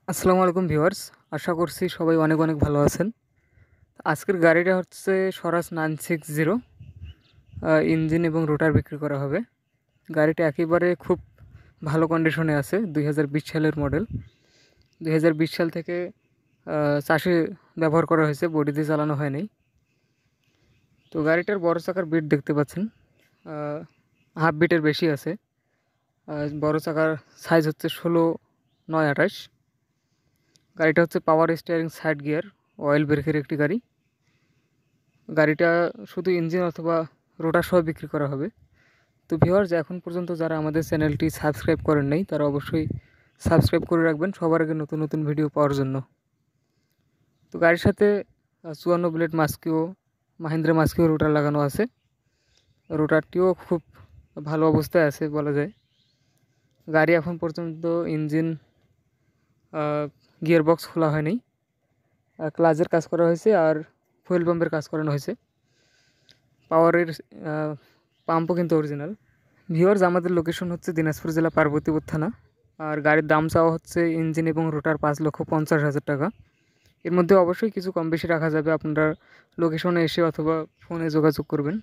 আসসালামু আলাইকুম ভিউয়ার্স। আশা করছি সবাই অনেক অনেক ভালো আছেন। আজকের গাড়িটা হচ্ছে স্বরাজ 960। ইঞ্জিন এবং রোটার বিক্রি করা হবে। গাড়িটা একেবারে খুব ভালো কন্ডিশনে আছে, 2020 সালের মডেল। 2020 সাল থেকে চাষে ব্যবহার করা হয়েছে, বডি দিয়ে চালানো হয়নি। তো গাড়িটার বড় চাকার বিট দেখতে পাচ্ছেন, হাফ বিটের বেশি আছে। বড় চাকার সাইজ হচ্ছে 16/9/28। গাড়িটা হচ্ছে power steering, side gear, oil ব্রেকের একটি গাড়ি। গাড়িটা শুধু ইঞ্জিন অথবা রোটার সহ বিক্রি করা হবে। তো ভিউয়ার্স, এখন পর্যন্ত যারা আমাদের চ্যানেলটি সাবস্ক্রাইব করেন নাই তারা অবশ্যই সাবস্ক্রাইব করে রাখবেন সবার আগে নতুন নতুন ভিডিও পাওয়ার জন্য। তো গাড়ির সাথে 54 ব্লেড মাস্কিও, মাহিন্দ্রা মাস্কিও রোটার লাগানো আছে। রোটারটিও খুব ভালো অবস্থায় আছে বলা যায়। গাড়ি এখন পর্যন্ত ইঞ্জিন, গিয়ার বক্স খোলা হয়নি, ক্লাচের কাজ করা হয়েছে আর ফুয়েল পাম্পের কাজ করানো হয়েছে। পাওয়ারের পাম্পও কিন্তু অরিজিনাল। ভিউয়ার্স, আমাদের লোকেশন হচ্ছে দিনাজপুর জেলা পার্বতীপুর থানা। আর গাড়ির দাম চাওয়া হচ্ছে ইঞ্জিন এবং রোটার 5,50,000 টাকা। এর মধ্যে অবশ্যই কিছু কম বেশি রাখা যাবে, আপনারা লোকেশনে এসে অথবা ফোনে যোগাযোগ করবেন।